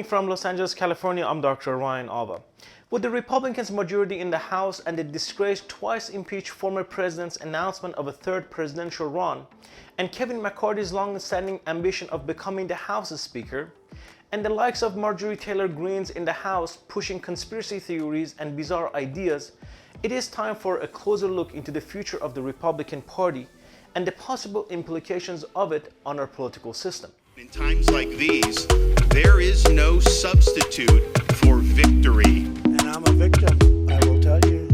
Streaming from Los Angeles, California, I'm Dr. Ryan Alba. With the Republicans' majority in the House and the disgraced, twice impeached former president's announcement of a third presidential run, and Kevin McCarthy's long-standing ambition of becoming the House's Speaker, and the likes of Marjorie Taylor Greenes in the House pushing conspiracy theories and bizarre ideas, it is time for a closer look into the future of the Republican Party and the possible implications of it on our political system. In times like these, there is no substitute for victory. And I'm a victim, I will tell you.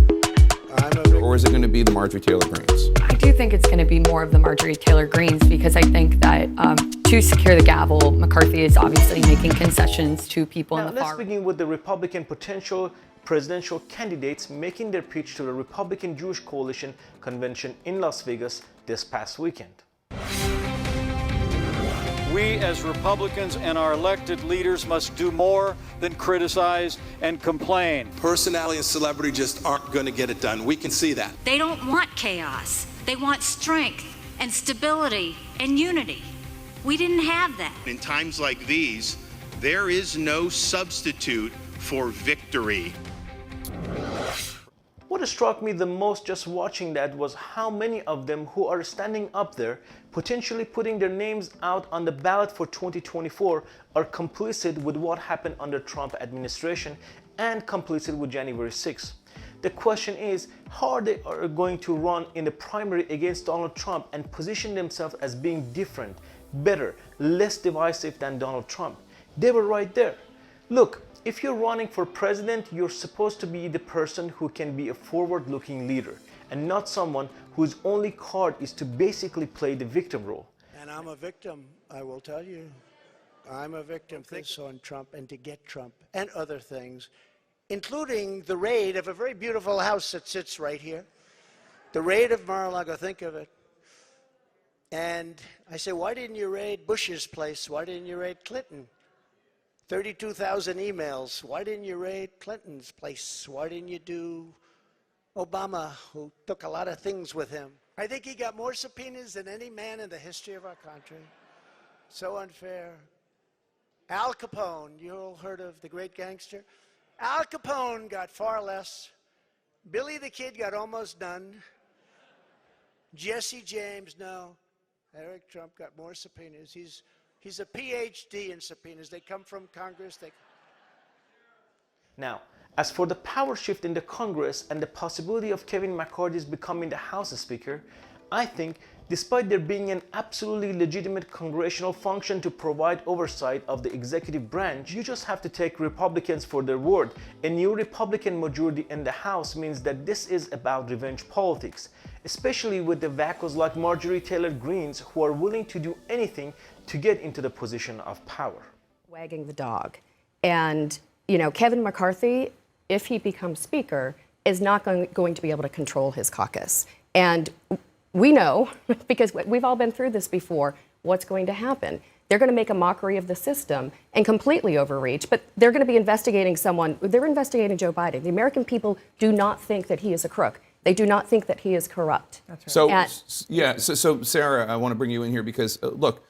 I'm a victim. Or is it going to be the Marjorie Taylor Greenes? I do think it's going to be more of the Marjorie Taylor Greenes because I think that to secure the gavel, McCarthy is obviously making concessions to people in the far right. Let's begin with the Republican potential presidential candidates making their pitch to the Republican Jewish Coalition Convention in Las Vegas this past weekend. We as Republicans and our elected leaders must do more than criticize and complain. Personality and celebrity just aren't going to get it done. We can see that. They don't want chaos. They want strength and stability and unity. We didn't have that. In times like these, there is no substitute for victory. What struck me the most just watching that was how many of them who are standing up there, potentially putting their names out on the ballot for 2024, are complicit with what happened under Trump administration and complicit with January 6th. The question is how they are going to run in the primary against Donald Trump and position themselves as being different, better, less divisive than Donald Trump. They were right there. Look, if you're running for president, you're supposed to be the person who can be a forward-looking leader and not someone whose only card is to basically play the victim role. And I'm a victim, I will tell you. I'm a victim for this on Trump and to get Trump and other things, including the raid of a very beautiful house that sits right here. The raid of Mar-a-Lago, think of it. And I say, why didn't you raid Bush's place? Why didn't you raid Clinton? 32,000 emails. Why didn't you raid Clinton's place? Why didn't you do Obama, who took a lot of things with him? I think he got more subpoenas than any man in the history of our country. So unfair. Al Capone, you all heard of the great gangster? Al Capone got far less. Billy the Kid got almost none. Jesse James, no. Eric Trump got more subpoenas. He's a PhD in subpoenas. They come from Congress. Now, as for the power shift in the Congress and the possibility of Kevin McCarthy's becoming the House Speaker, I think despite there being an absolutely legitimate congressional function to provide oversight of the executive branch, you just have to take Republicans for their word. A new Republican majority in the House means that this is about revenge politics, especially with the wackos like Marjorie Taylor Greenes who are willing to do anything to get into the position of power. Wagging the dog. And, Kevin McCarthy, if he becomes Speaker, is not going to be able to control his caucus. And we know, because we've all been through this before, what's going to happen. They're going to make a mockery of the system and completely overreach, but they're going to be investigating they're investigating Joe Biden. The American people do not think that he is a crook. They do not think that he is corrupt. That's right. So Sarah, I want to bring you in here because, look,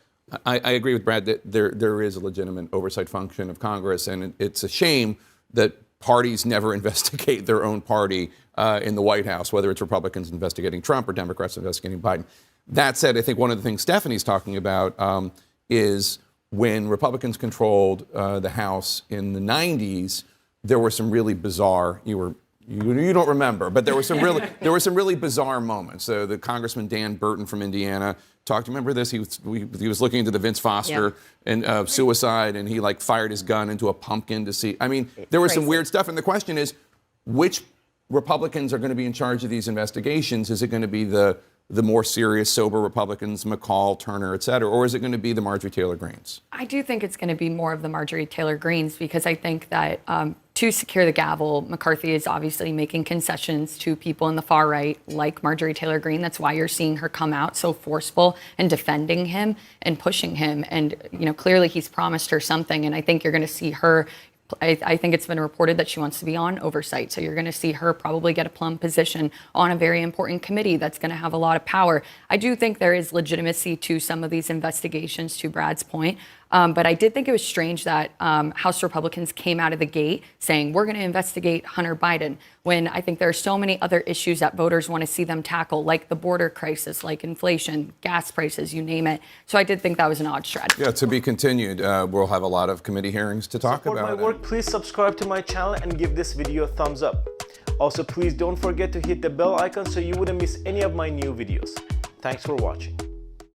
I agree with Brad that there is a legitimate oversight function of Congress, and it's a shame that parties never investigate their own party in the White House, whether it's Republicans investigating Trump or Democrats investigating Biden. That said, I think one of the things Stephanie's talking about is when Republicans controlled the House in the 90s, there were some really bizarre, you don't remember, but there were some really bizarre moments. So the Congressman Dan Burton from Indiana remember this? He was looking into the Vince Foster and suicide, and he fired his gun into a pumpkin to see. I mean, there was some weird stuff, and the question is, which Republicans are going to be in charge of these investigations? Is it going to be the more serious, sober Republicans, McCall, Turner, et cetera, or is it going to be the Marjorie Taylor Greenes? I do think it's going to be more of the Marjorie Taylor Greenes because I think that to secure the gavel, McCarthy is obviously making concessions to people in the far right, like Marjorie Taylor Greene. That's why you're seeing her come out so forceful and defending him and pushing him. And, clearly he's promised her something. And I think you're going to see her I think it's been reported that she wants to be on oversight. So you're going to see her probably get a plum position on a very important committee that's going to have a lot of power. I do think there is legitimacy to some of these investigations, to Brad's point. But I did think it was strange that House Republicans came out of the gate saying, we're going to investigate Hunter Biden, when I think there are so many other issues that voters want to see them tackle, like the border crisis, like inflation, gas prices, you name it. So I did think that was an odd strategy. Yeah, to be continued. We'll have a lot of committee hearings to talk Support about. my work, please subscribe to my channel and give this video a thumbs up. Also, please don't forget to hit the bell icon so you wouldn't miss any of my new videos. Thanks for watching.